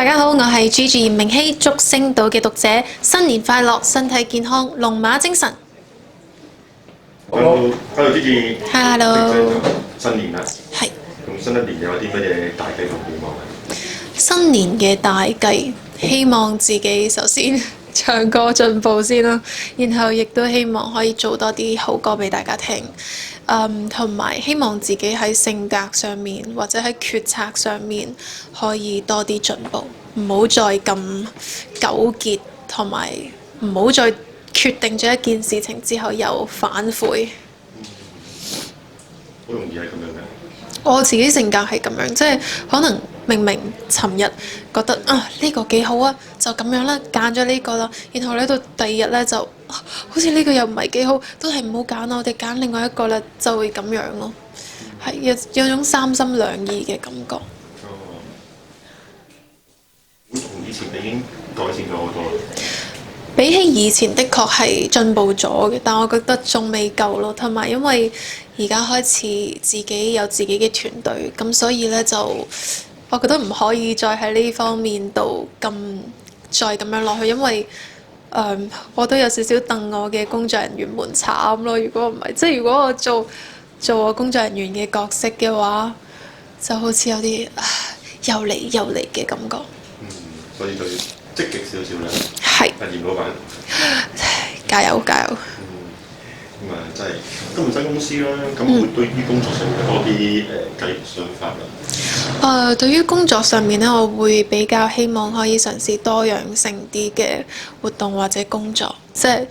大家好，我係 Gigi 嚴明熙，祝星島嘅讀者新年快樂，身體健康，龍馬精神。Hello，Gigi。Hello。新年啦。係。咁新一年有啲乜嘢大計同願望啊？新年嘅大計，希望自己首先唱歌進步先啦，然後亦都希望可以做多啲好歌俾大家聽。同埋希望自己喺性格上面或者喺決策上面可以多啲進步，唔好再咁糾結，同埋唔好再決定咗一件事情之後又反悔。好容易係咁樣嘅。我自己性格係咁樣，即係可能明明尋日覺得呢個幾好啊，就咁樣啦，揀咗呢個啦，然後咧到第二日咧就好似呢個又唔係幾好，都係唔好揀啦，我哋揀另外一個啦，就會咁樣咯，係有種三心兩意嘅感覺。咁同以前已經改善咗好多。比起以前的確係進步咗嘅，但我覺得仲未夠咯，同埋因為而家開始自己有自己嘅團隊，咁所以咧就我覺得唔可以再喺呢方面度再咁樣落去，因為我都有少少戥我嘅工作人員們慘咯。如果唔係，即係如果我做我工作人員嘅角色嘅話，就好似有啲又嚟又嚟嘅感覺。所以就要積極少少啦。係。嚴老闆。加油加油！咁真係今日新公司啦，咁會對於工作上面多啲計想法啦。對於工作上面呢，我會比較希望可以嘗試多樣性啲嘅活動或者工作。即係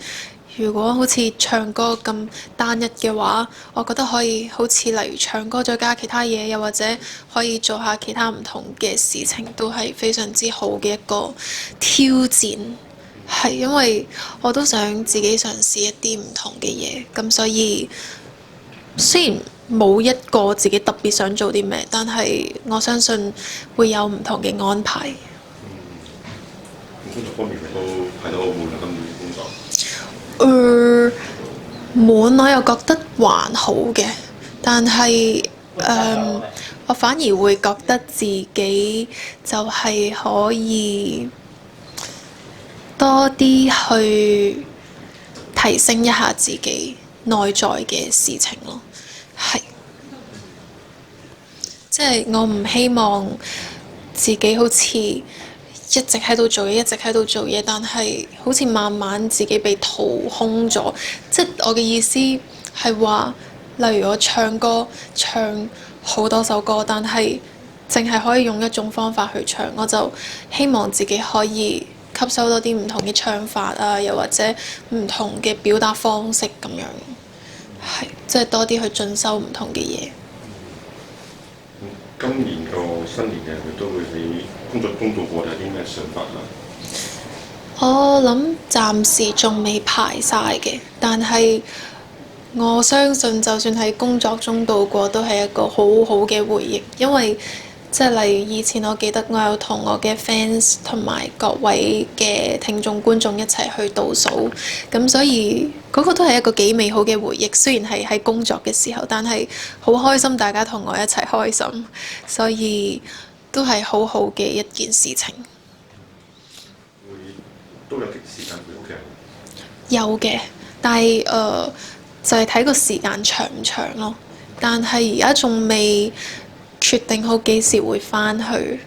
如果好似唱歌咁單一嘅話，我覺得可以好似例如唱歌再加其他嘢，又或者可以做下其他唔同嘅事情，都係非常之好嘅一個挑戰。係因為我都想自己嘗試一啲唔同嘅嘢，咁所以雖然冇一個自己特別想做啲咩，但係我相信會有唔同嘅安排。工作方面都係都好悶啊，今年工作。悶我又覺得還好嘅，但係我反而會覺得自己就係可以多啲去提升一下自己內在嘅事情咯，係，即係我唔希望自己好似一直喺度做嘢，一直喺度做嘢，但係好似慢慢自己被掏空咗。即係我嘅意思係話，例如我唱歌唱好多首歌，但係淨係可以用一種方法去唱，我就希望自己可以吸收多啲唔同嘅唱法啊，又或者唔同嘅表達方式咁樣，係即係多啲去進修唔同嘅嘢。今年個新年嘅佢都會喺工作中度過，有啲咩想法啦？我諗暫時仲未排晒嘅，但係我相信就算喺工作中度過，都係一個好好嘅回憶，因為即係例如以前我記得我有同我嘅 fans 同埋各位嘅聽眾觀眾一齊去倒數，咁所以嗰個都係一個幾美好嘅回憶。雖然係喺工作嘅時候，但係好開心大家同我一齊開心，所以都係好好嘅一件事情。都有啲時間俾屋企人。有嘅，但係就係睇個時間長唔長咯。但係而家仲未決定好幾時會返去，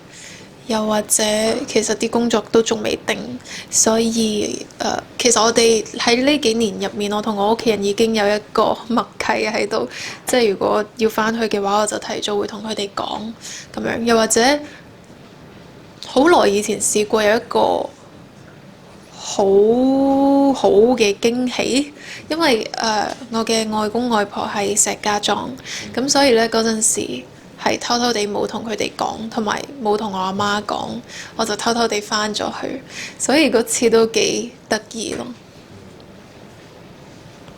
又或者其實啲工作都仲未定，所以其實我哋喺呢幾年入面，我同我屋企人已經有一個默契喺度，即係如果要返去嘅話，我就提早會同佢哋講咁樣，又或者好耐以前試過有一個好好嘅驚喜，因為我嘅外公外婆係石家莊，咁所以咧嗰陣時係偷偷地冇同佢哋講，同埋冇同我阿媽講，我就偷偷地返咗去，所以嗰次都幾得意咯。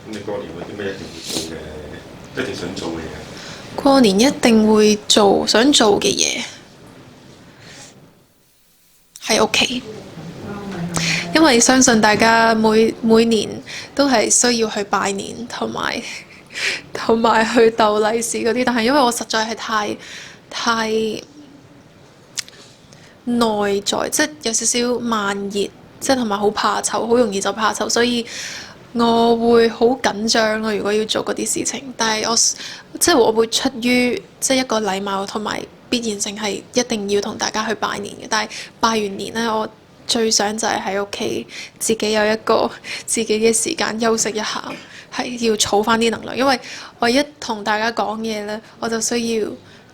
咁你過年有啲咩一定會做嘅，一定想做嘅嘢？過年一定會想做嘅嘢喺屋企。因為相信大家每年都係需要去拜年同埋去逗利是嗰啲，但係因為我實在係太內在，即係有少少慢熱，即係同埋好怕醜，好容易就怕醜，所以我會好緊張咯。如果要做嗰啲事情，但係我會出於即係一個禮貌同埋必然性係一定要同大家去拜年嘅。但係拜完年呢，我最想就係喺屋企自己有一個自己嘅時間休息一下，係要儲翻啲能量，因為我一同大家講嘢呢，我就需要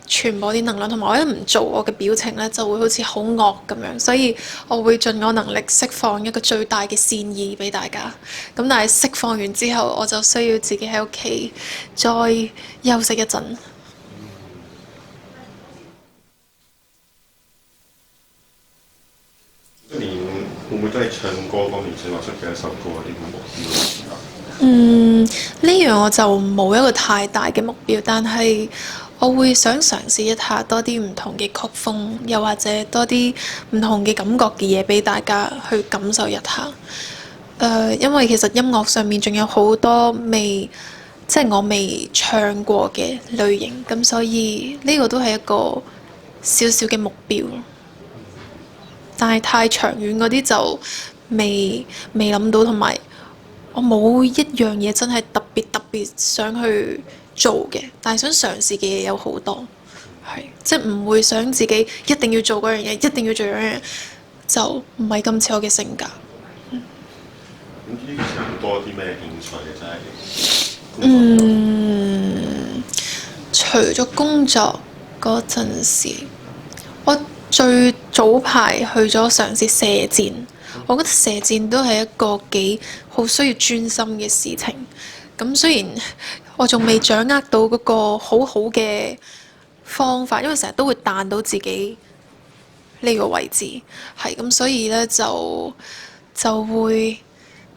傳播啲能量，同埋我一唔做，我嘅表情呢就會好似好惡咁樣，所以我會盡我能力釋放一個最大嘅善意俾大家。咁但係釋放完之後，我就需要自己喺屋企再休息一陣。今年會唔會都係唱歌方面想話出嘅一首歌啊？啲目標啊？呢樣我就冇一個太大嘅目標，但係我會想嘗試一下多啲唔同嘅曲風，又或者多啲唔同嘅感覺嘅嘢俾大家去感受一下。因為其實音樂上面仲有好多即係我未唱過嘅類型，咁所以呢個都係一個小小嘅目標。但係太長遠嗰啲就未諗到，同埋我冇一樣嘢真係特別想去做嘅，但係想嘗試嘅嘢有好多，即係唔會想自己一定要做嗰樣嘢，一定要做嗰樣嘢，就唔係咁似我嘅性格。咁呢啲差唔多啲咩興趣嘅真係？除咗工作嗰陣時，我最早排去咗嘗試射箭。我覺得射箭都係一個幾好需要專心嘅事情。咁雖然我仲未掌握到嗰個好好嘅方法，因為成日都會彈到自己呢個位置，係咁，所以呢，就會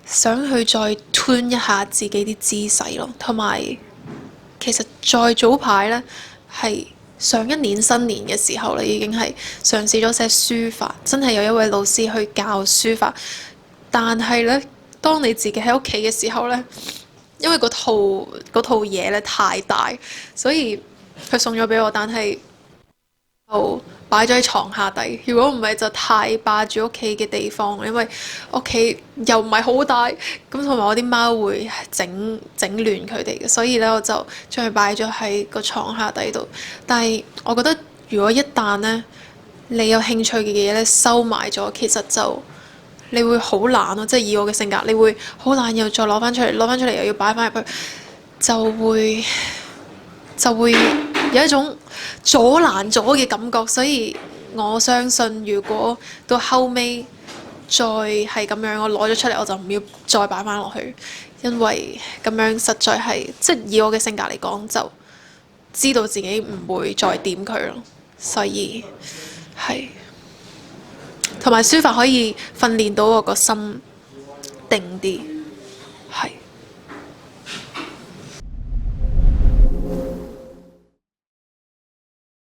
想去再 tune 一下自己啲姿勢咯。同埋其實再早排呢，係上一年新年嘅時候咧，已經係嘗試咗寫書法，真係有一位老師去教書法。但係咧，當你自己喺屋企嘅時候咧，因為嗰套嘢咧太大，所以佢送咗俾我，但係就擺咗喺床下底。如果唔係就太霸住屋企嘅地方，因為屋企又唔係好大，咁同埋我啲貓會整亂佢哋嘅，所以咧我就將佢擺咗喺個床下底度。但係我覺得如果一旦咧你有興趣嘅嘢咧收埋咗，其實就你會好懶咯，即係以我嘅性格，你會好懶，又再攞翻出嚟又要擺翻入去，就會有一種阻攔咗嘅感覺。所以我相信如果到後尾再係咁樣，我攞咗出嚟我就唔要再擺翻落去，因為咁樣實在係即係以我嘅性格嚟講，就知道自己唔會再點佢咯。所以係同埋書法可以訓練到我個心定啲。